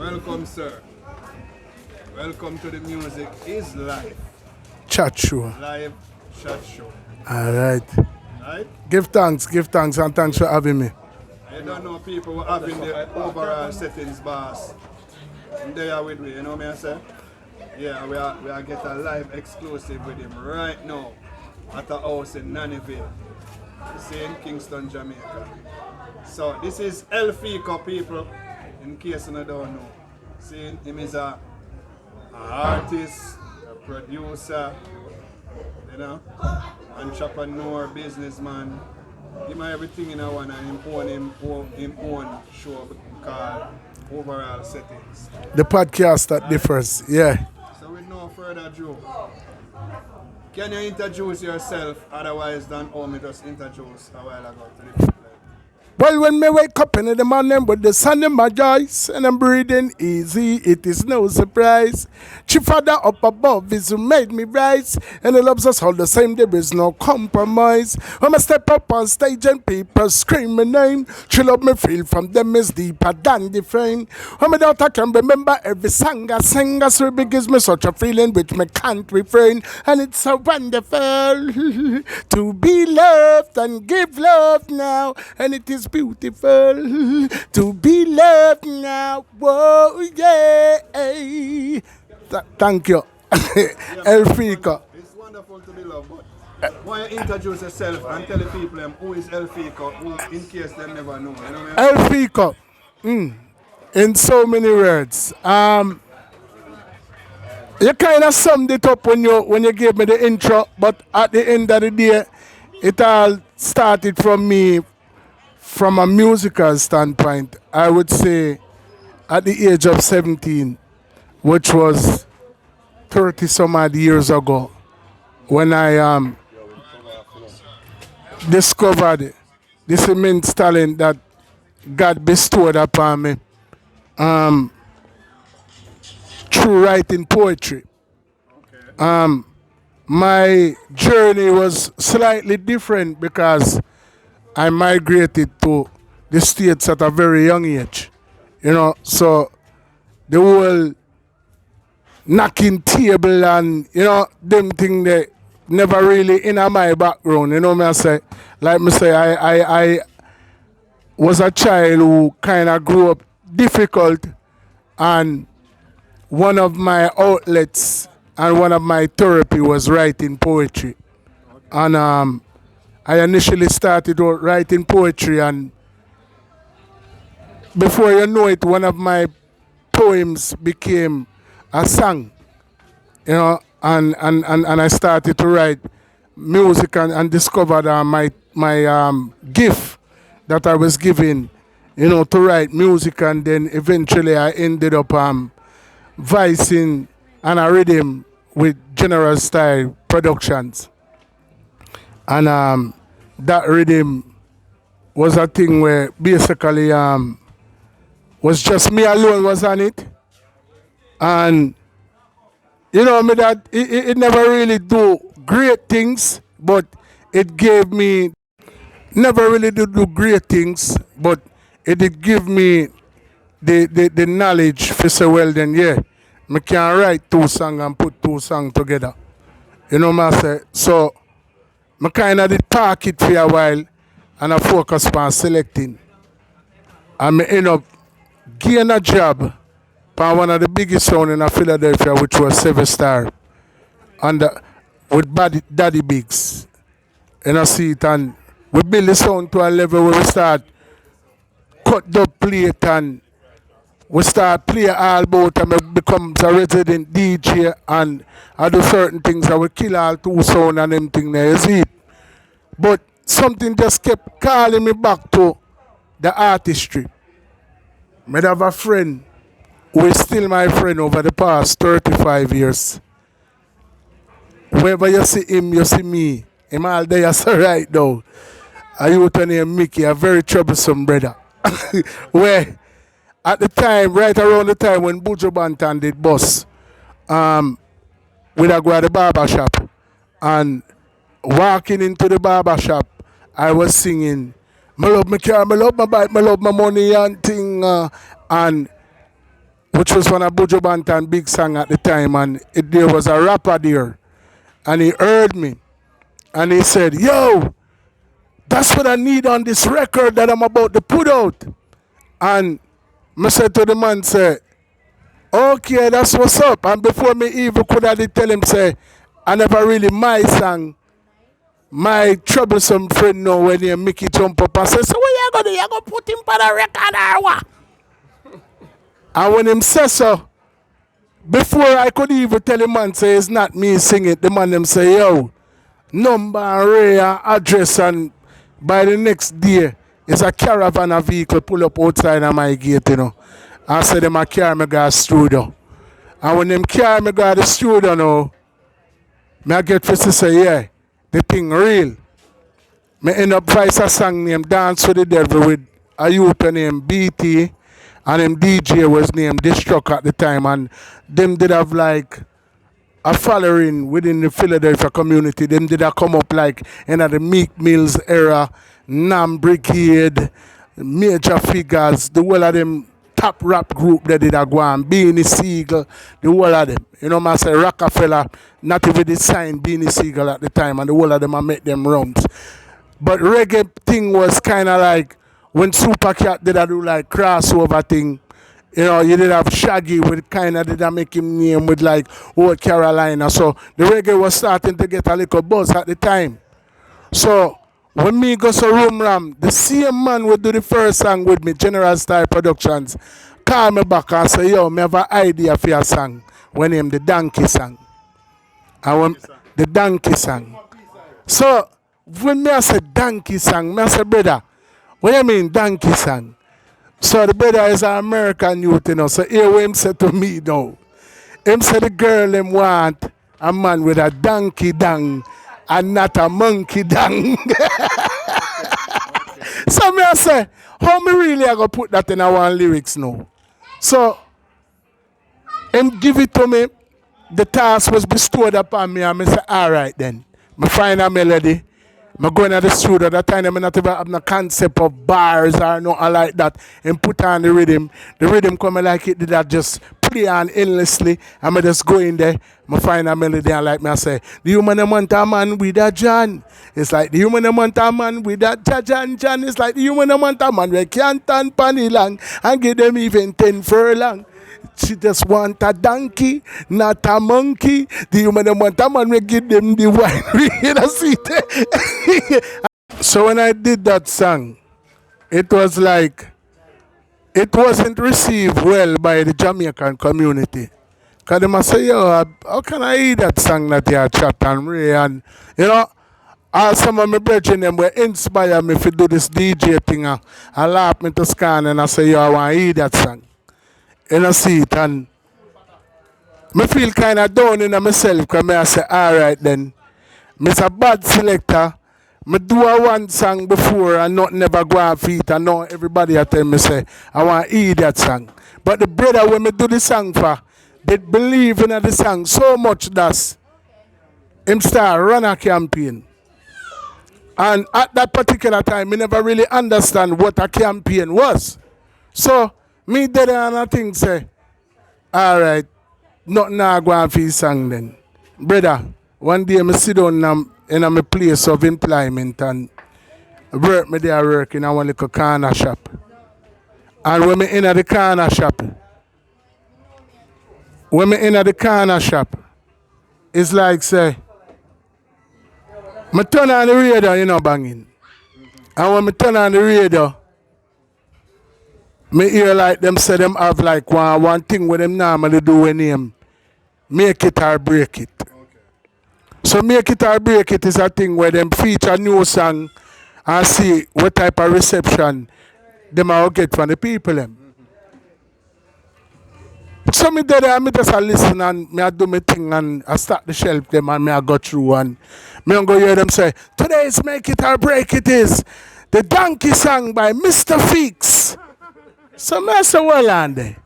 Welcome, sir. Welcome to the Music is Live. Chat show. Live chat show. All right. Right? Give thanks, and thanks for having me. I don't know people who having the overall settings boss. And they are with me, you know what I say? Yeah, we are get a live exclusive with him right now at a house in Nannyville. This is in Kingston, Jamaica. So this is Elfeco, people, in case you don't know. See, him is a artist, a producer, you know, entrepreneur, businessman. Him everything in one and him own show called Overall Settings. The podcast that differs, yeah. So with no further ado, can you introduce yourself otherwise than how me just introduced a while ago to the people? Well, when me wake up in the morning with the sun in my eyes and I'm breathing easy, it is no surprise. Chief Father up above is who made me rise, and he loves us all the same, there is no compromise. When I step up on stage and people scream my name, she love me feel from them is deeper than the frame. When my daughter can remember every song I sing, as it gives me such a feeling which me can't refrain. And it's so wonderful to be loved and give love now, and it is beautiful to be loved now. Whoa, yeah. Thank you. Elfeco. It's wonderful to be loved, but why you introduce yourself and tell the people who is Elfeco, in case they never know, you know what I mean? Elfeco. In so many words. You kind of summed it up when you gave me the intro, but at the end of the day, it all started from me from a musical standpoint. I would say at the age of 17, which was 30 some odd years ago, when I discovered this immense talent that God bestowed upon me through writing poetry. My journey was slightly different because I migrated to the States at a very young age. You know, so the whole knocking table and, you know, them thing they never really in my background. You know me I say? Like me say, I was a child who kind of grew up difficult, and one of my outlets and one of my therapy was writing poetry. And I initially started out writing poetry, and before you know it, one of my poems became a song, you know, and I started to write music and discovered my gift that I was given, you know, to write music, and then eventually I ended up voicing and a rhythm with General Style Productions. And that rhythm was a thing where basically was just me alone was on it. And you know me that it never really do great things, but it gave me never really do great things, but it did give me the knowledge for say, well then yeah, I can write two songs and put two songs together. You know what I say? So I kind of did park it for a while and I focus on selecting. And I end up getting a job for one of the biggest sound in Philadelphia, which was 7 Star, and with Daddy Biggs. And I see it, and we build the sound to a level where we start cut the plate and we start play all about, and it becomes a resident DJ, and I do certain things that we kill all two sound and them thing there, you see it. But something just kept calling me back to the artistry. I have a friend who is still my friend over the past 35 years. Wherever you see him, you see me. Him all there, so right now. A youth named Mickey, a very troublesome brother. Where at the time, right around the time when Buju Banton did bus, we'd go to the barber shop, and walking into the barber shop, I was singing, "I love my car, I love my bike, I love my money and thing." And which was one of Buju Banton big song at the time, and there was a rapper there, and he heard me, and he said, "Yo, that's what I need on this record that I'm about to put out." And I said to the man, say, "Okay, that's what's up." And before me even could have tell him, say, I never really my song. My troublesome friend know when he make it jump up and say, "So what you gonna do? You gonna put him on the record or what?" And when him says so, before I could even tell him man say it's not me singing it, the man them say, "Yo, number and area, address," and by the next day, it's a caravan a vehicle pull up outside of my gate, you know. I said them a carry me go to the studio. And when them carry me go to the studio now, me I get to say, yeah, the thing real. Me end up voice a song named Dance with the Devil with a youth named BT, and them DJ was named Destruct at the time, and them did have like a following within the Philadelphia community. Them did have come up like in the Meek Mills era, Nam Brigade, major figures, the whole of them top rap group that did a go on, Beanie Siegel, the whole of them. You know, I say Rockefeller, not even signed Beanie Siegel at the time, and the whole of them I met them rounds. But reggae thing was kind of like when Supercat did a do like crossover thing. You know, you did have Shaggy with kind of did a make him name with like Old Carolina. So the reggae was starting to get a little buzz at the time. So when me go to Room Ram, the same man would do the first song with me, General Style Productions, call me back and say, "Yo, me have an idea for your song." When him the Donkey song. And when the Donkey song. So when me I say Donkey song, me I say, "Brother, what do you mean Donkey song?" So the brother is an American youth, you know. So here what him said to me now. Him said the girl him want a man with a donkey dang and not a monkey dang. So me I say, how me really I go put that in our lyrics now? So him give it to me. The task was bestowed upon me, and I say, all right then. I find a melody. I go into the studio. That time I not even have no concept of bars or nothing like that. And put on the rhythm. The rhythm come like it did that just play on endlessly. And I just go in there. I find a melody and like me I say, the human want a man with a John. It's like the human want a man with a John. It's like the human want a man we can't turn panny long and give them even 10 furlong. She just want a donkey, not a monkey. The human want a man we give them the wine. You know, see it? So when I did that song, it was like, it wasn't received well by the Jamaican community. Because they must say, "Yo, how can I hear that song that you chat and Ray?" And, you know, some of my brethren them were inspire me to do this DJ thing. I laugh me to scan and I say, "Yo, I want to hear that song." And I see it, and I feel kind of down in myself because I say, all right then, I'm a bad selector. I do a one song before and not never go on feet, and now everybody I tell me say, I want to hear that song. But the brother when I do the song for, they believe in the song so much that him start run a campaign. And at that particular time, I never really understand what a campaign was. So, me did and I think say, all right, nothing I go on for his song then. Brother, one day I sit down in my place of employment and work me there work in one little corner shop. And when me in the corner shop, it's like say, I turn on the radio, you know, banging. And when I turn on the radio, me hear like them say them have like one thing with them normally do when them make it or break it. Okay. So make it or break it is a thing where them feature new song and see what type of reception them will get from the people them. So me there and me just a listen and me I do my thing and I start the shelf them and me I go through and me go hear them say, today's Make It or Break It is the Donkey song by Mr. Feeks. So I say, well, on there.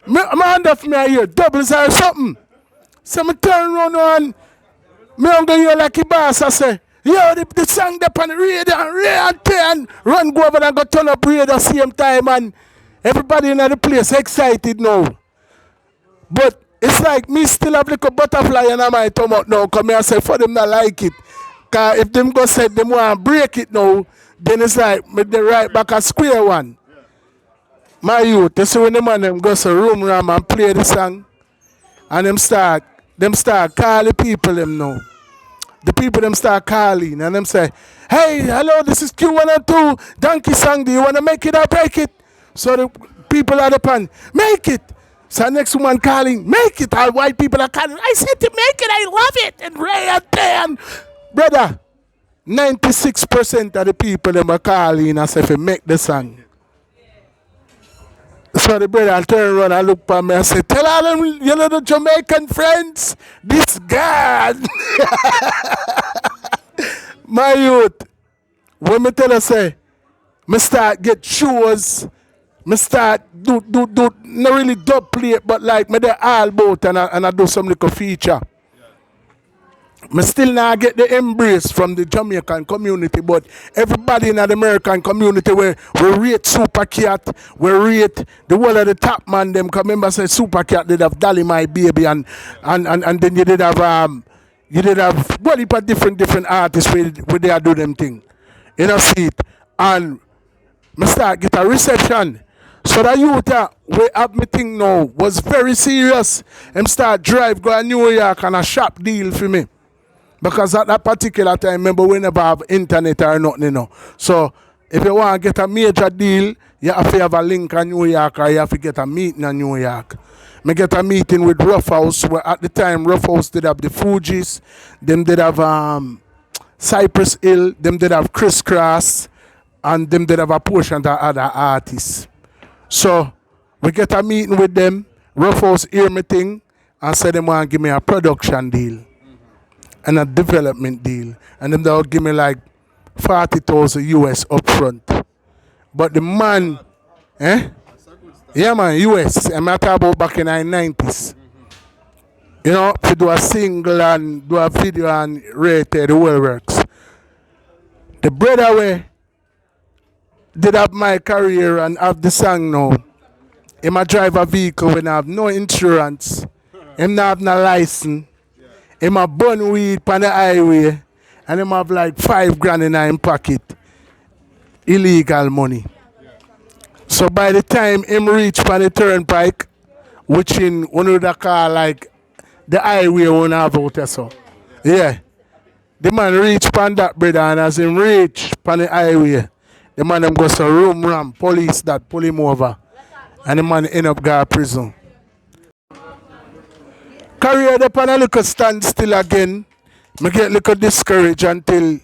I end up me I hear doubles or something. So I turn around and I go hear like a boss. I say, yo, the song up on the radio and run go over and go turn up radio same time and everybody in the place excited now. But it's like me still have little butterfly in my stomach now. Come here and say for them not like it. Cause if them go say them want to break it now, then it's like me they right back a square one. My youth, you see when the man them go to room ram and play the song and them start calling people them now. The people them start calling and them say, hey, hello, this is Q102, Donkey Song, do you want to make it or break it? So the people are the pan, make it. So next woman calling, make it. All white people are calling, I said to make it, I love it. And Ray and Dan. Brother, 96% of the people them are calling and say, if you make the song. So the brother turn around and look for me and say, tell all them, you know, the Jamaican friends, this God. My youth, when me tell her say, me start get shows, me start do, not really dub play, but like me the all boat and I do some little feature. Me still not get the embrace from the Jamaican community, but everybody in the American community we rate Super Cat, we rate the one of the top man them. Cause remember say Super Cat did have Dolly My Baby and then you did have well heap of different artists where they do them thing. You know see it. And me start get a reception. So the youth we have me thing now was very serious. Them start drive go to New York and a shop deal for me. Because at that particular time, remember, we never have internet or nothing, you know. So, if you want to get a major deal, you have to have a link in New York or you have to get a meeting in New York. I get a meeting with Rough House, where at the time, Rough House did have the Fugees, them did have Cypress Hill, them did have Criss Cross, and them did have a portion of other artists. So, we get a meeting with them, Rough House hear me thing, and say they want to give me a production deal. And a development deal. And then they'll give me like 40,000 US up front. But the man, yeah man, US, I'm not talking about back in the 90s. You know, to do a single and do a video and rate the whole works. The brother way did have my career and have the song now. He might drive a vehicle when I have no insurance. Him not have no license. Him a burn weed on the highway and him have like $5,000 in his pocket. Illegal money. So by the time him reach on the turnpike, which in one of the car like the highway one have out there so. Yeah. The man reach on that brother and as him reach on the highway, the man them goes to room ram, police that pull him over. And the man end up going to prison. Career upon a little standstill again. I get a little discouraged until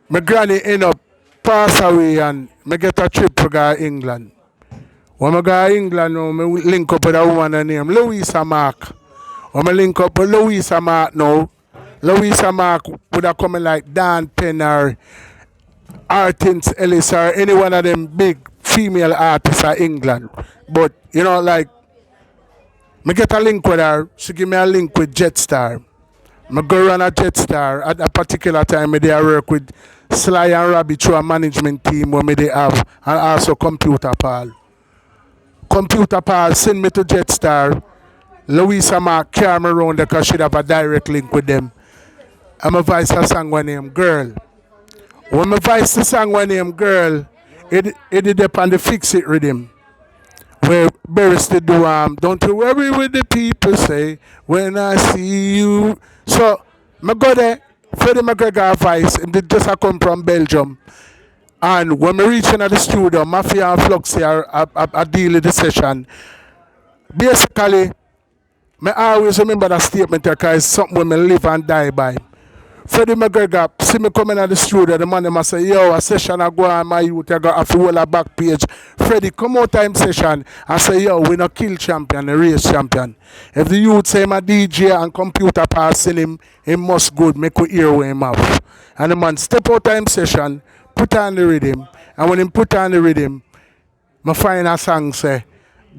my granny end up pass away and I get a trip to go to England. When I go to England, I link up with a woman named Louisa Mark. When I link up with Louisa Mark now, Louisa Mark would have come like Dan Penn or Artins Ellis or any one of them big female artists of England. But, you know, like, I get a link with her, she give me a link with Jetstar. I go run a Jetstar. At a particular time, I work with Sly and Robbie through a management team where they have, and also Computer Paul. Computer Paul send me to Jetstar. Louisa Mark carry me around because she have a direct link with them. I'm a voice a song with name Girl. When I voice the song with name Girl, it did up on the Fix It rhythm. Where Barris to do don't you worry what the people say when I see you. So I go there, Freddie McGregor voice, and they just come from Belgium. And when I reach into the studio, Mafia and Fluxy are deal with the session. Basically, I always remember that statement because it's something when I live and die by. Freddie McGregor, see me coming at the studio, the man must say, yo, a session I go on my youth, I got a full back page. Freddie, come out time session and say, yo, we not kill champion, a race champion. If the youth say my DJ and Computer passing him, he must good, make we hear where him have. And the man step out time session, put on the rhythm, and when he put on the rhythm, my final song say,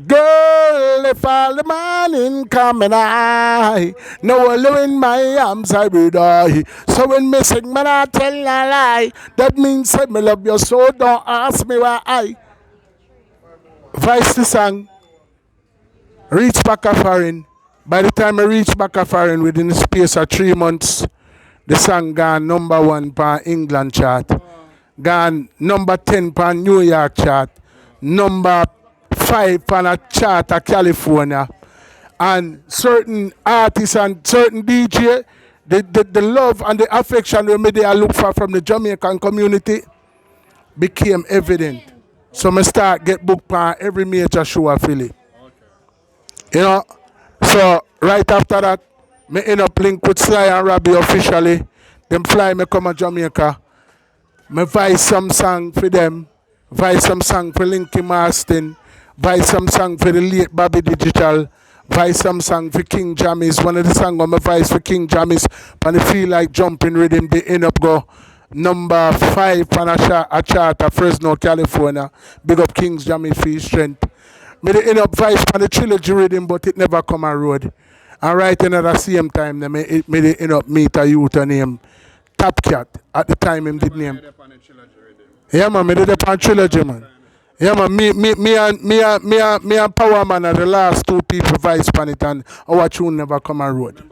girl, if all the morning coming I no alone in my arms I will die. So when me sing, man, I tell a lie. That means that me love you so don't ask me why I. Vice the song. Reach back a foreign. By the time I reach back a foreign, within the space of 3 months, the song gone number one pan England chart, gone number 10 pan New York chart, number 5 pan a chart of California. And certain artists and certain DJ, the love and the affection we they look for from the Jamaican community became evident. So I start get booked on every major show of Philly. You know, so right after that, me end up link with Sly and Robbie officially. Them fly me come to Jamaica. Me voice some song for them. Voice some song for Linky Marston. Voice some song for the late Bobby Digital. Voice some song for King Jammies. One of the songs on my voice for King Jammies. And I feel like jumping rhythm, they end up go number 5 on a chart of Fresno, California. Big up King's Jammies for his strength. Me they end up voice on the trilogy rhythm, but it never come a road. And right in at the same time, me they end up meet a youth named Top Cat. At the time him did name. Yeah man, me did it on trilogy man. Yeah man, me and Power Man are the last 2 people voice on it, and our tune never come a road.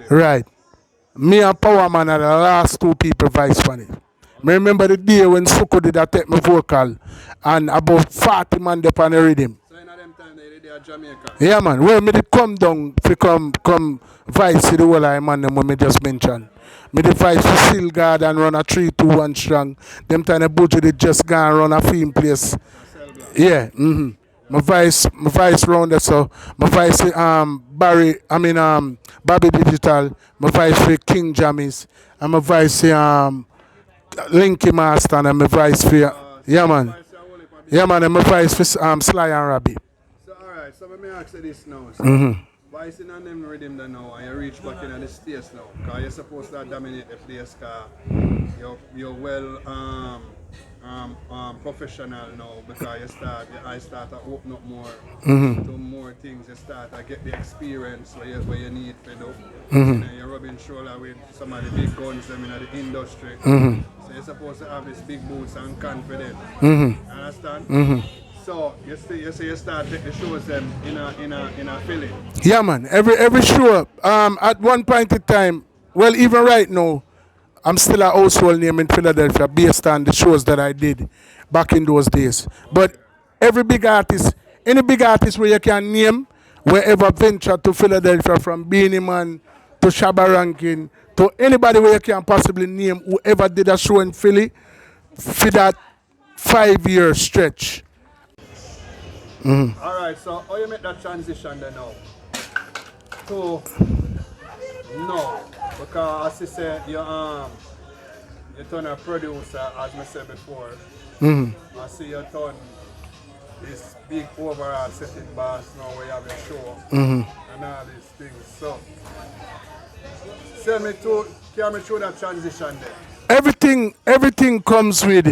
Right. Me and Power Man are the last 2 people voice on it. I remember the day when Suko did that take my vocal and about 40 man up on the rhythm. So in them time they did at Jamaica. Yeah man, well me did come down to come voice to the whole of man them when me just mentioned. Me did voice for Still God and run a 3-2-1 strong. Them time the budget did just go and run a film place. Yeah, My voice round there, so my voice Bobby Digital, my voice for King Jammies, and my voice Linky Master, and my voice for yeah man, and my voice for Sly and Robbie. So alright, so let me ask you this now. So, why is it on them rhythm there now and you reach back in the States now? Because you're supposed to dominate the place because you're well professional now, because I start to open up more to more things. You start to get the experience where you need to do. And then you're rubbing shoulder with some of the big guns them in the industry. So you're supposed to have these big boots and confidence. Understand? So you start taking the shows them in a Philly. Yeah man, every show at one point in time, well even right now, I'm still a household name in Philadelphia based on the shows that I did back in those days. But every big artist, any big artist where you can name, wherever venture to Philadelphia, from Beanie Man to Shabba Rankin to anybody where you can possibly name, whoever did a show in Philly for that 5-year stretch. Alright, so how you make that transition then now? To no. Because as you said, you turn a producer, as I said before. I see you turn this big overall setting boss now where you have a show and all these things. So carry me through that transition there. Everything comes with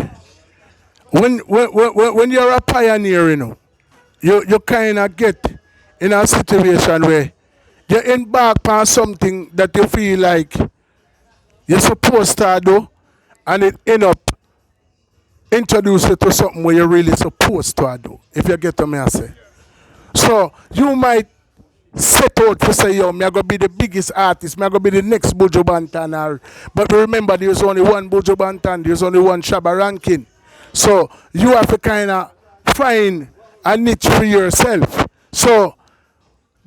when you're a pioneer, you know, you kind of get in a situation where you embark on something that you feel like you're supposed to do, and it end up introduce you to something where you're really supposed to do, if you get what I say. So you might set out to say, yo, I'm going to be the biggest artist, I'm going to be the next Buju Banton. But remember, there's only one Buju Banton, there's only one Shabba Rankin. So you have to kind of find a niche for yourself. So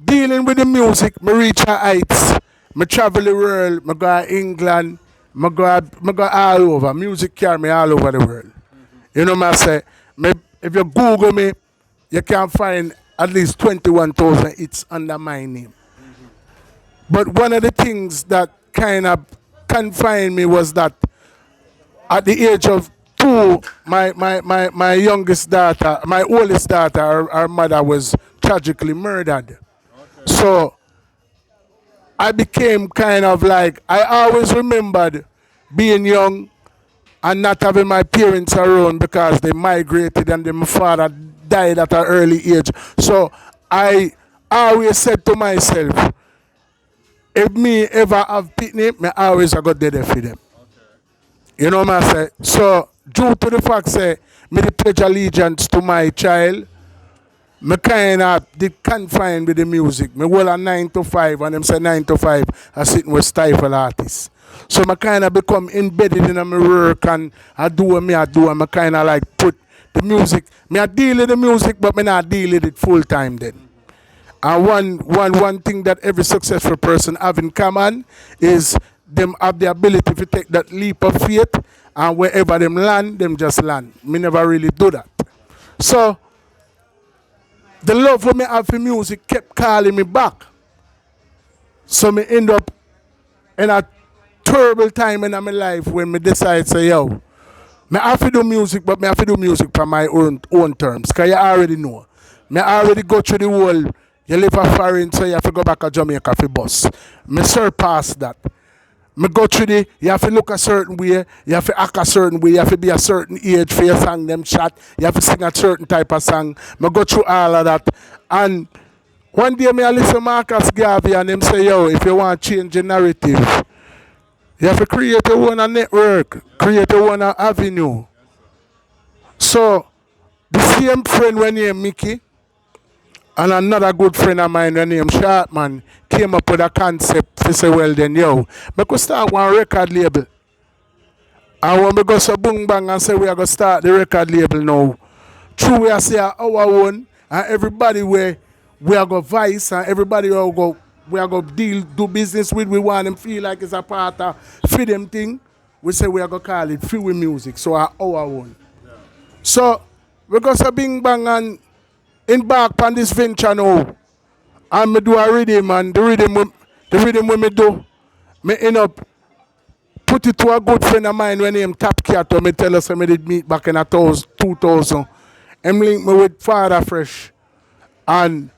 dealing with the music, I reach heights, I travel the world, I go to England, I go all over. Music carry me all over the world. You know what I say? If you Google me, you can find at least 21,000 hits under my name. But one of the things that kind of confined me was that at the age of 2, my youngest daughter, my oldest daughter, her mother was tragically murdered. So I became kind of like, I always remembered being young and not having my parents around because they migrated and then my father died at an early age. So I always said to myself, if me ever have picnic, me always I got there for them. You know what I say? So due to the fact say me the pledge allegiance to my child, me kind of did confined with the music. Me well a 9 to 5 and them say 9 to 5 I sitting with stifle artists. So I kind of become embedded in my work and I do what I do and I kind of like put the music. Me I deal with the music but me not deal with it full time then. And one thing that every successful person have in common is them have the ability to take that leap of faith and wherever them land, them just land. Me never really do that. So the love for me have for music kept calling me back. So me end up in a terrible time in my life when me decide say, yo, me have to do music, but me have to do music for my own terms. Cause you already know. Me already go through the world. You live a foreign, so you have to go back to Jamaica for bus. Me surpass that. Me go through the, you have to look a certain way, you have to act a certain way, you have to be a certain age for your song, them shot, you have to sing a certain type of song. Me go through all of that. And one day me I listen to Marcus Garvey and him say, yo, if you want to change your narrative, you have to create your own network, create your own avenue. So, the same friend when named Mickey, and another good friend of mine named Sharpman came up with a concept to say, well then, yo, I could start one record label. And when we go so boom bang and say we are going to start the record label now, true we are say our own, and everybody we are going to vice, and everybody we are going to do business with, we want them feel like it's a part of freedom thing, we say we are going to call it Free With Music, so our own. Yeah. So, we go so bing bang and embark on this venture now, and me do a rhythm, and the rhythm when me do, me end up put it to a good friend of mine when named Top Cat, and me tell us I did meet back in 2000. And link me with Father Fresh, and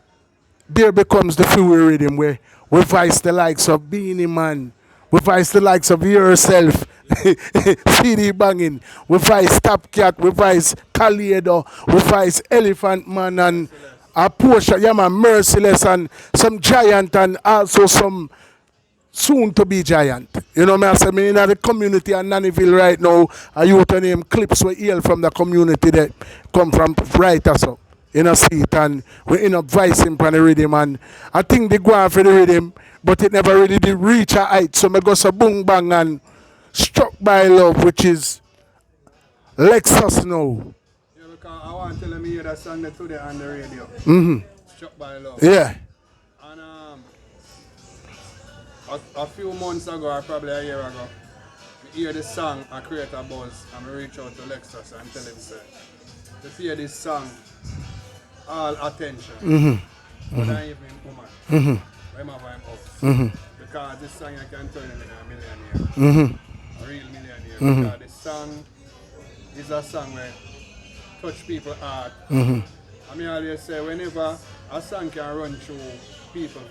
there becomes the Free Rhythm where we vice the likes of Beanie Man, we vice the likes of Yourself, CD Banging, we vice Top Cat, we vice Kalido, we vice Elephant Man, and a Porsche, yeah man, Merciless, and some giant, and also some soon to be giant. You know me I say, me in the community in Nannyville right now, a youth named Clips we hail from the community that come from right us up. In a seat, and we end up vicing for the rhythm, and I think they go on for the rhythm, but it never really did reach a height. So I go so boom bang and Struck by Love, which is Lexus now. Yeah, because I want to tell me hear that song today on the radio. Struck by Love. Yeah. And a few months ago, or probably a year ago, I hear this song, I create a buzz, and I reach out to Lexus and tell him, say, to hear this song, all attention. But I even woman. I'm over him house. Because this song I can turn him in a millionaire. A real millionaire. Because this song is a song where touch people's heart. I mean, I always say, whenever a song can run through people's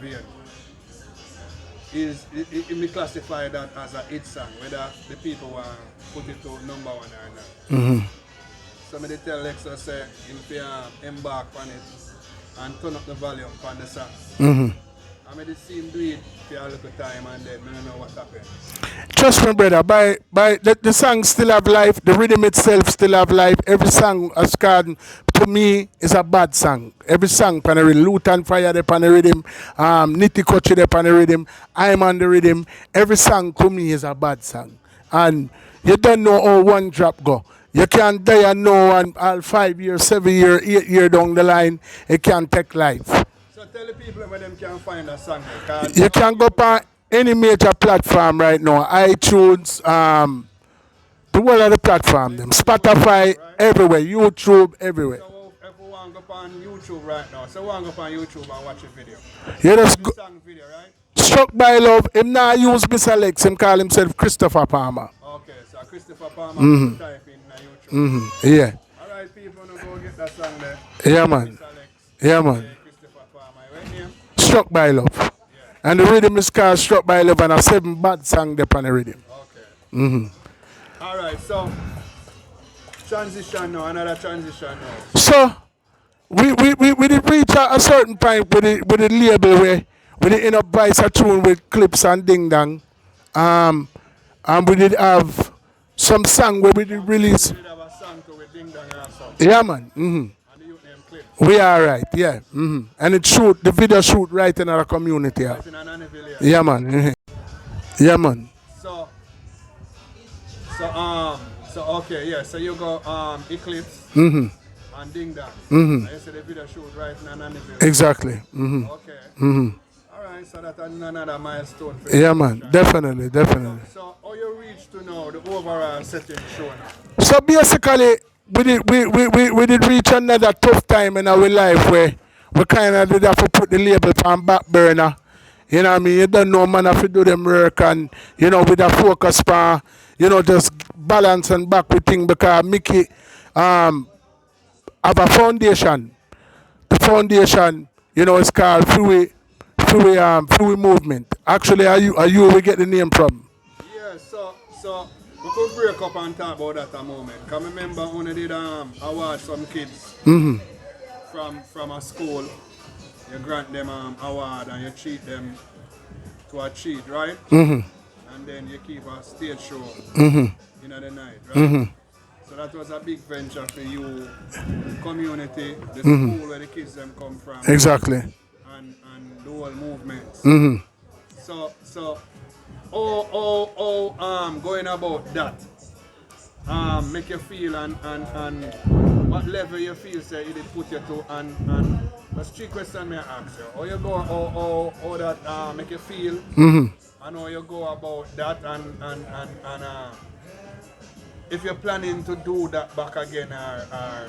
veins, it may classify that as a hit song, whether the people want to put it to number one or not. Somebody tell Lexus say if you embark on it and turn up the volume on the song. I made the same do it for a little time and then I don't know what happened. Trust me, brother, by the song still have life, the rhythm itself still have life. Every song as called to me is a bad song. Every song pan the rhythm, Luton Fire they pan the rhythm, Nitty Kochi they pan the rhythm, I'm on the rhythm. Every song to me is a bad song. And you don't know how one drop go. You can't die and know and all 5 years, 7 years, 8 years down the line, it can take life. So tell the people where them can find a song. You can go on any major platform right now. iTunes, the whole of the platform, them. Spotify, right? Everywhere. YouTube, everywhere. So if we want to go on YouTube right now, so we want to go on YouTube and watch a video. Yeah, that's good. Song video, right? Struck by Love, him now use Mr. Lex, him call himself Christopher Palmer. Okay, so Christopher Palmer, type in YouTube. Yeah. Alright, people, go get that song there. Yeah, man. Yeah, man. Struck by Love. Yeah. And the rhythm is called Struck by Love, and a 7 bad song there on the rhythm. Okay. Alright, so transition now, another transition now. So we did reach a certain point with the label where we did end up vice a tune with Clips and Ding Dong. And we did have some song where we did release. We did have a song to with Ding Dong also. Yeah, man. And the youth named Clips. We are right, yeah. And it shoot the video shoot right in our community. Yeah, Right in Annanville, yeah. yeah man. Yeah man. So, so, so okay, yeah. So you go Eclipse and Ding Dong. And you say the video shoot right in Annanville. Exactly. Okay. All right. So that's another milestone for Yeah you. man, definitely, definitely. So how you reach to know the overall setting show now? So basically, we did reach another tough time in our life where we kind of did have to put the label on back burner. You know what I mean? You don't know man have to do them work and, with a focus on, just balance and back with thing because Mickey have a foundation. The foundation, is called Freeway Movement. Actually, are you we get the name from? Yeah. So we could break up and talk about that a moment. Cause remember when I did award some kids from a school. You grant them award and you treat them to a treat, right? And then you keep a stage show in the night, right? So that was a big venture for you, community, the school where the kids them come from, Exactly. and the whole movements. So going about that, make you feel and what level you feel say it did put you to and that's three questions may I ask you. How you go how that make you feel and how you go about that and if you're planning to do that back again or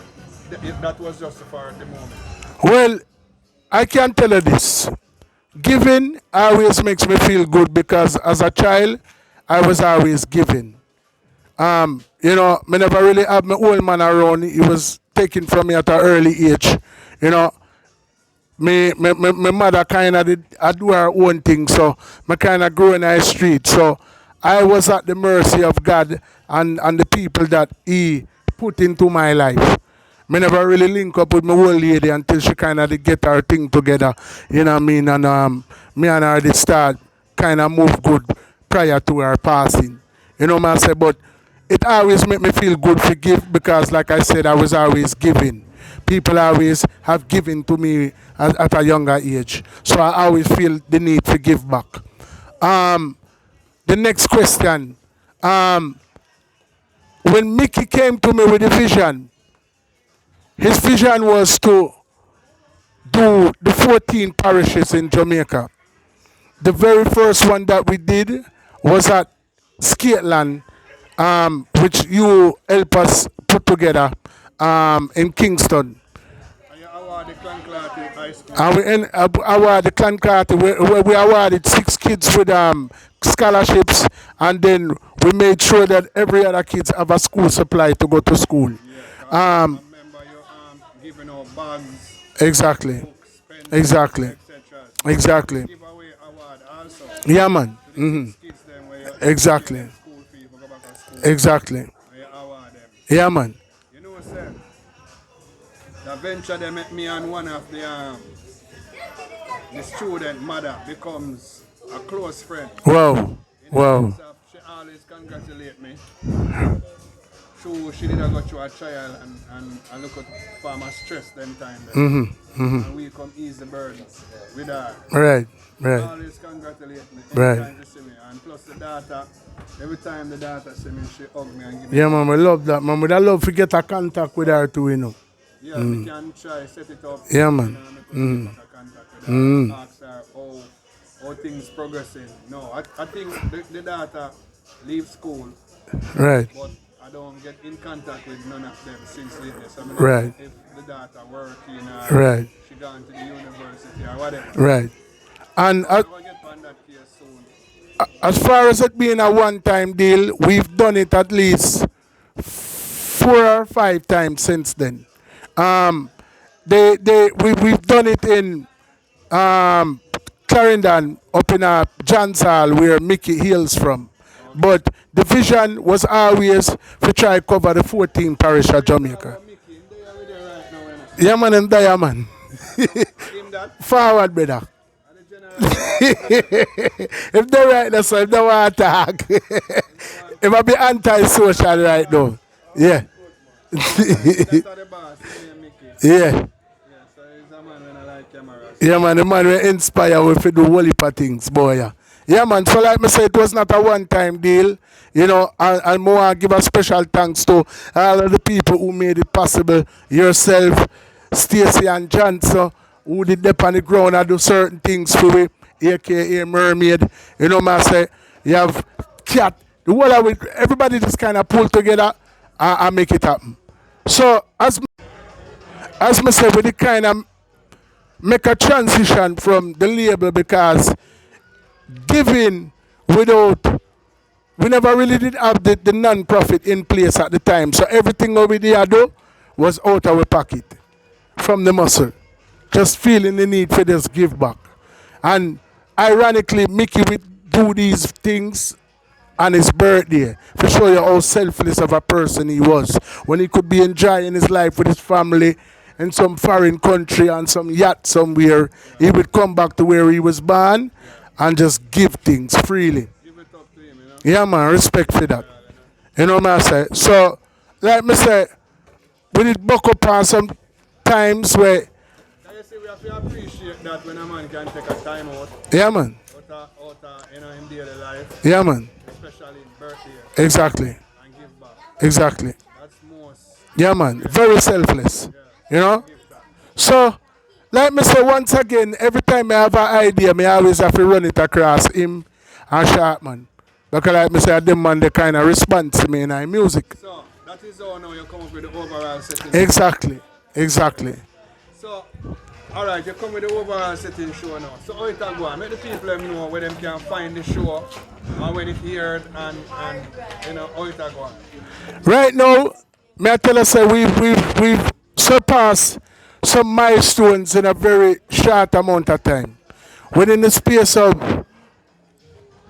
if that was just for the moment. Well, I can tell you this. Giving always makes me feel good because as a child, I was always giving. Me never really have my old man around. He was taken from me at an early age. You know, my mother kind of did I do her own thing, so I kind of grew in the street. So I was at the mercy of God and the people that He put into my life. Me never really link up with my old lady until she kind of get her thing together. You know what I mean? And me and her did start kind of move good prior to her passing. You know what I say? But it always make me feel good to give because, like I said, I was always giving. People always have given to me at a younger age. So I always feel the need to give back. The next question. When Mickey came to me with the vision, his vision was to do the 14 parishes in Jamaica. The very first one that we did was at Skateland, which you help us put together in Kingston. And you award the Clan High School. And award the Clan Carter, where we awarded 6 kids with scholarships, and then we made sure that every other kids have a school supply to go to school. I remember you giving out bags, Exactly, books, pens, exactly, etc. exactly. Give away award also Yeah, man. to the kids them where you Exactly, give them school fee for go back to school exactly. and you award them. Yeah, man. You know what I'm saying? The venture they met me and one of the student mother becomes a close friend. Wow, wow. So she always congratulate me. She didn't go through a trial and look at farmer stress them time. And we come ease the burdens with her. Right, right, Always congratulate me Right. anytime she see me. And plus the daughter, every time the daughter see me, she hug me and give me. Yeah, man. I love that, man. I love to get a contact with her too, Yeah, we can try set it up. Yeah, man. You know, make a contact with her, ask her how things progressing. No, I think the daughter leave school, Right, but I don't get in contact with none of them since lately. So I mean, Right. if the daughter working or right, she gone to the university or whatever. right. And I will get on that case soon. as far as it being a one-time deal, we've done it at least 4 or 5 times since then. We've done it in Clarendon, up in John's Hall, where Mickey hails from. But the vision was always to try cover the 14 parish of Jamaica. Mickey, they are with you right now, Yeah, man, and diamond. him that Forward, brother. and the general If they're right now, so if they want to talk, it might be anti-social right now. Yeah. that's the boss, me and Mickey. Yeah. Yeah, Yeah, man, the man will inspire we to do whole heap of things, boy. Yeah. Yeah, man. So, like me say, it was not a one-time deal, you know, and more want give a special thanks to all of the people who made it possible. Yourself, Stacy and Johnson, who did dip on the ground and do certain things for we, aka Mermaid. You know, man, say, you have Cat, the whole of it, everybody just kind of pull together and make it happen. So, as me say, with the kind of make a transition from the label because giving without we never really did have the non-profit in place at the time. So everything we did do was out of our pocket from the muscle. Just feeling the need for this give back. And ironically, Mickey would do these things on his birthday to show you how selfless of a person he was. When he could be enjoying his life with his family in some foreign country on some yacht somewhere, he would come back to where he was born and just give things freely. Give it up to him, you know. Yeah, man, respect for that. You know what I say? So, like me say, we did buck up on some times where, Can you see we have to appreciate that when a man can take a time out, yeah, man, you know, in daily life, yeah, man, especially in birthday, exactly, and give back. exactly. That's most. Yeah, man, very selfless. You know? Give that. So, like me say once again, every time I have an idea, I always have to run it across him and Sharpman. Because like me say, them man, they kind of respond to me in our music. So, that is how now you come up with the overall setting. Exactly, exactly. So, alright, you come with the overall setting show now. So, how it a go on? Make the people them know where them can find the show and when it aired and you know, how it a go on. Right now, may I tell us that we've surpassed some milestones in a very short amount of time. Within the space of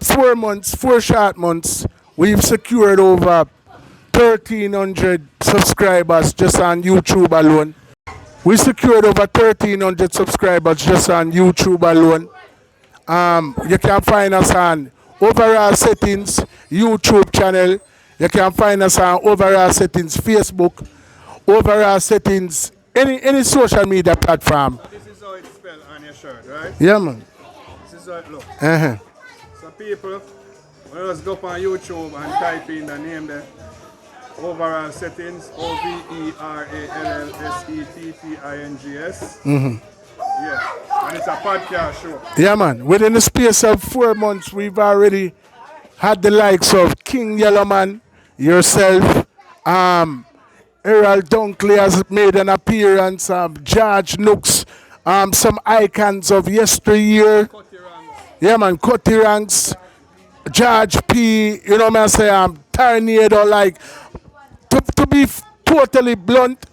4 months, 4 short months, we've secured over 1,300 subscribers just on YouTube alone. We secured over 1,300 subscribers just on YouTube alone. You can find us on Overall Settings YouTube channel. You can find us on Overall Settings Facebook, Overall Settings, any social media platform. So this is how it's spelled on your shirt, right? Yeah, man. This is how it looks. Uh-huh. So people, when you just go up on YouTube and type in the name there, overall settings, OVERALSETTINGS. Yeah, and it's a podcast show. Yeah, man. Within the space of 4 months, we've already had the likes of King Yellowman, yourself, Errol Dunkley has made an appearance, George Nooks, some icons of yesteryear. Cutty ranks. Yeah, man, Cutty Ranks, George P, you know what I'm saying, Tornado, like, to be totally blunt,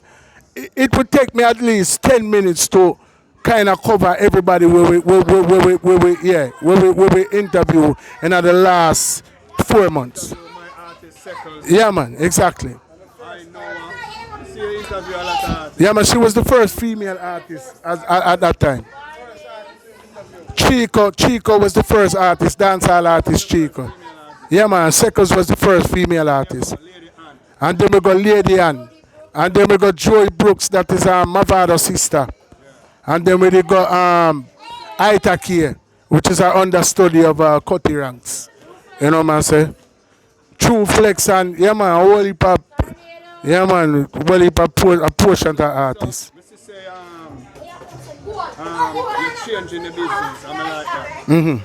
it would take me at least 10 minutes to kind of cover everybody where we interview in the last 4 months. So my artist Seckles, Yeah, man, exactly. I know her. See you interview a lot of artists. Yeah, man, she was the first female artist at that time. Chico was the first artist, dancehall artist Chico. Yeah, man, Seckles was the first female artist. Lady Ann. And then we got Lady Ann. And then we got Joy Brooks, that is Mavado sister. And then we got Ita Kia, which is our understudy of Cutty Ranks. You know what I'm saying? True Flex and, yeah man, whole heap of, yeah man, whole heap of a portion of artists. Mr. Say, you're changing the business, I mean like that.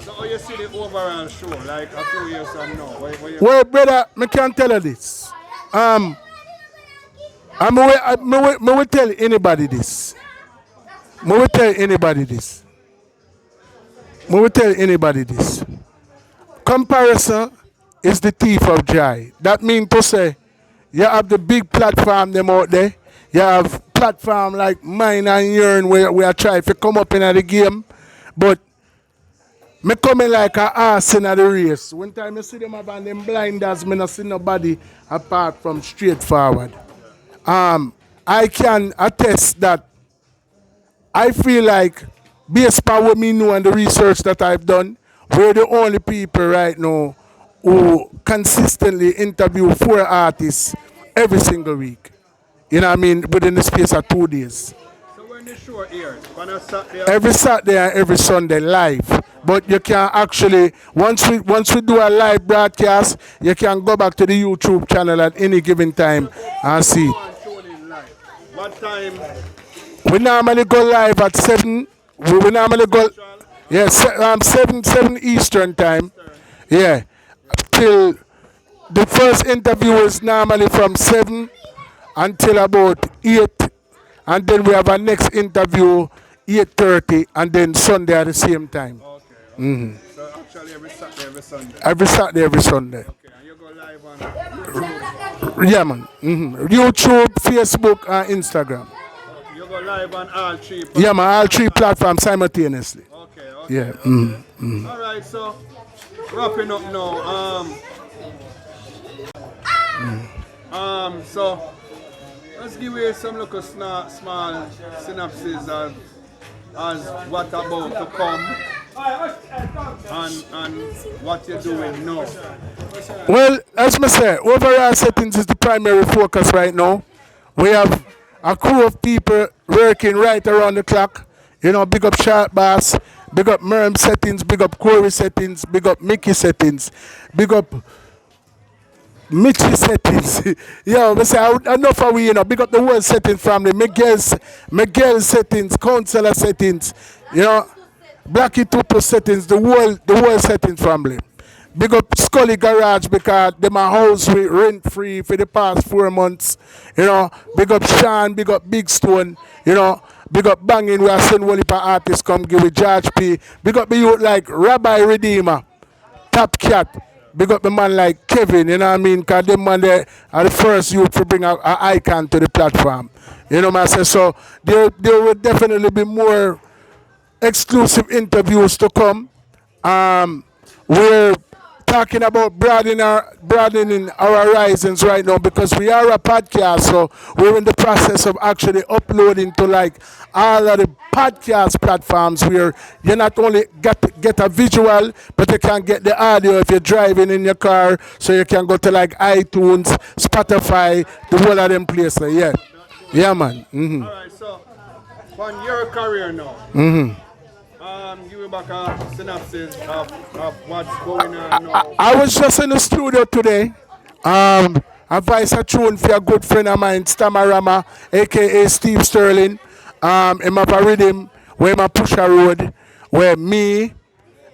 So how you see the overall show, like a few years from now? Well, brother, I can tell you this. I will tell anybody this. I will tell anybody this. I will tell anybody this. Comparison is the thief of joy. That means to say, you have the big platform them out there. You have platform like mine and yours where we are trying to come up in the game. But me coming like a ass in the race. One time I see them about them blinders, me not see nobody apart from straightforward. I can attest that I feel like, based on what me know and the research that I've done, we're the only people right now who consistently interview 4 artists every single week. You know what I mean? Within the space of 2 days. So when when the show airs? On a Saturday? Every Saturday and every Sunday live. But you can actually once we do a live broadcast, you can go back to the YouTube channel at any given time and see. What time? We normally go live at 7. We normally go, yeah, 7 Eastern time. Yeah. Till the first interview is normally from 7 until about 8. And then we have our next interview 8:30 and then Sunday at the same time. Okay. So actually every Saturday, every Sunday. Every Saturday, every Sunday. Okay, and you go live on YouTube? Yeah, man. YouTube, Facebook, and Instagram. Okay, you go live on all three? Yeah, man. All three platforms simultaneously. Okay. Yeah. All right, so wrapping up now. So let's give you some little small synopsis of as what about to come and what you're doing now. Well, as I say, overall settings is the primary focus right now. We have a crew of people working right around the clock. You know, big up Sharp Bass, big up Merm settings, big up Corey settings, big up Mickey settings, big up Mitchie settings. Yo, we say enough of we, you know, big up the whole setting family, Miguel settings, Counselor settings, you know, Blackie Tupu settings, the whole settings family. Big up Scully Garage because them a house we rent free for the past 4 months. You know, big up Sean, big up Big Stone, you know, big up Banging, we are sending one of artists come give with George P. Big up the youth like Rabbi Redeemer, Top Cat. Big up the man like Kevin, you know what I mean? Because them man they are the first youth to bring an icon to the platform. You know what I say? So there will definitely be more exclusive interviews to come. We're talking about broadening our horizons right now because we are a podcast, so we're in the process of actually uploading to like all of the podcast platforms where you not only get a visual, but you can get the audio if you're driving in your car, so you can go to like iTunes, Spotify, the whole of them places. Yeah, man. All right, so on your career now. Give me back a synopsis of what's going on now. I was just in the studio today. I voice a tune for a good friend of mine, Stamarama, aka Steve Sterling. In my rhythm, where my push a road, where me,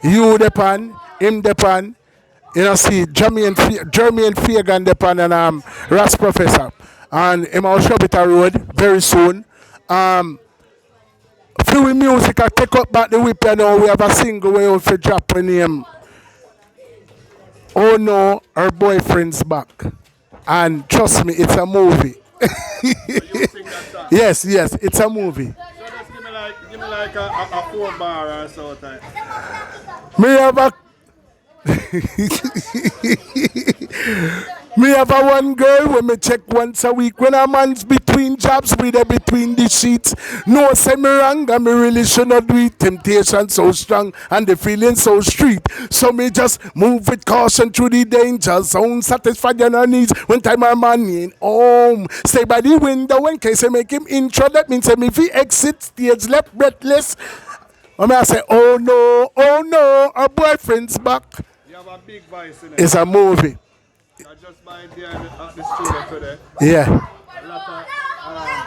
you depan, him depan, you know, see Jermaine Fagan depan and Ras Professor. And him will show it a road very soon. Few music I take up back the whip, you know, we have a single way out for drop a name. Oh no, her boyfriend's back. And trust me, it's a movie. Yes, it's a movie. So just give me like a 4-bar or so time. Me have a Me have a one girl when me check once a week. When a man's between jobs, we there between the sheets. No, say me wrong, and me really should not do it. Temptation so strong, and the feeling so street. So me just move with caution through the danger zone. Satisfy your needs when time our money in home. Stay by the window in case I make him intro. That means if he exit stage left breathless. And I say, oh no, our boyfriend's back. You have a big voice in it. It's a movie. I just mind here at the studio today. Yeah. A lot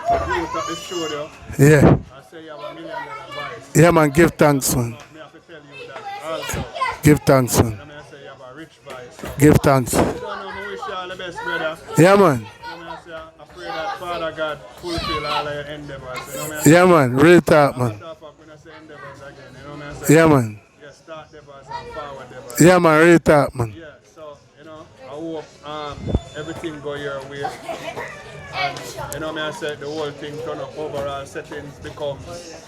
of youth at the studio. Yeah. I say you have $1 million voice. Yeah, man, give thanks, man. Me have to tell you that also. Give thanks, man. I mean, I say you have a rich voice. Give thanks. You don't know me wish you all the best, brother. Yeah, man. I mean, I say I pray that Father God fulfill all of your endeavors. You know what I say? Yeah, man. Real talk, man. Stop up when I say endeavors again. You know what I say? Yeah, man. Yeah, start endeavors and forward endeavors. Yeah, man. Real talk, man. Yeah, so, you know, I hope everything go your way. And, you know, me I said the whole thing turn up overall settings becomes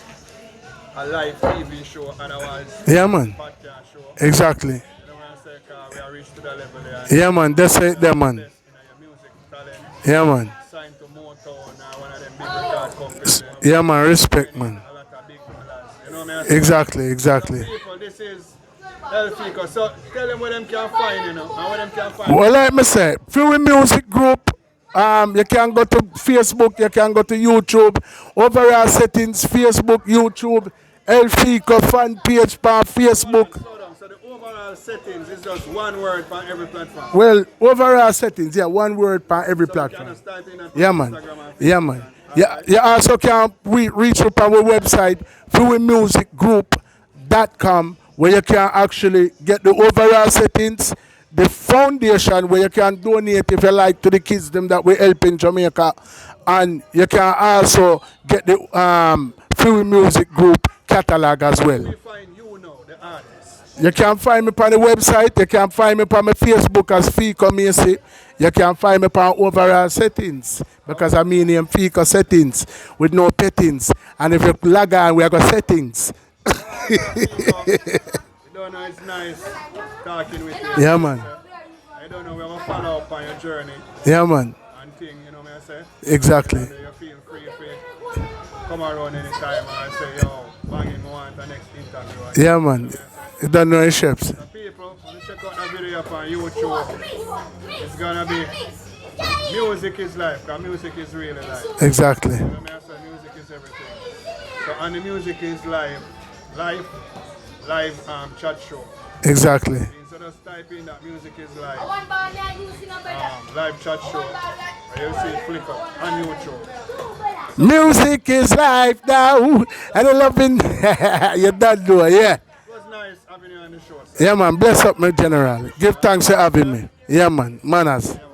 a live TV show, otherwise Yeah, man. podcast show. Exactly. You know what I say, cause we are reached to the level there. Yeah, man. That's it, there, man. Best in your music talent. Yeah, man. Signed to Motown, one of them big record companies. You know, Yeah, man. Respect, man. a lot of big dollars. You know what I say? Exactly, exactly. People, this is Elfeco. So tell them where them can find, you know, and where them can find. Well, like me say, few music group, You can go to Facebook, you can go to YouTube. Overall settings, Facebook, YouTube, Elfeco fan page on Facebook. So the overall settings is just one word for every platform. Well, overall settings, yeah, one word for every So you can platform. just type in that Yeah, on man. Instagram and Yeah, Facebook man. and- Yeah, you also can reach up our website, fluidmusicgroup.com, where you can actually get the overall settings, the foundation where you can donate if you like to the kids them that we help in Jamaica, and you can also get the Fluid Music Group catalog as well. We find you now, the artist. You can find me on the website. You can find me on my Facebook as Fico Macy. You can find me on overall settings because I mean in Fico settings with no pettings. And if you log on, we have got settings. You don't know, it's nice talking with you. Yeah, man. I don't know, we have a follow up on your journey Yeah, man. and thing, you know what I say? Exactly. So you feel free to come around anytime and I say, yo, banging, I want the next interview. Yeah, man. You don't know the chefs. So people, when you check out the video up on YouTube, it's gonna be music is life, because music is really life. Exactly. You know what I say? Music is everything. So and the music is live chat show. Exactly. So just type in that music is live. Live chat show. And you'll see it flick up on YouTube. Music is life now. And I love it. You don't know, yeah. It was nice having you on the show, sir. Yeah, man. Bless up, my general. Give thanks for having me. Yeah, man. Manners. Yeah, man.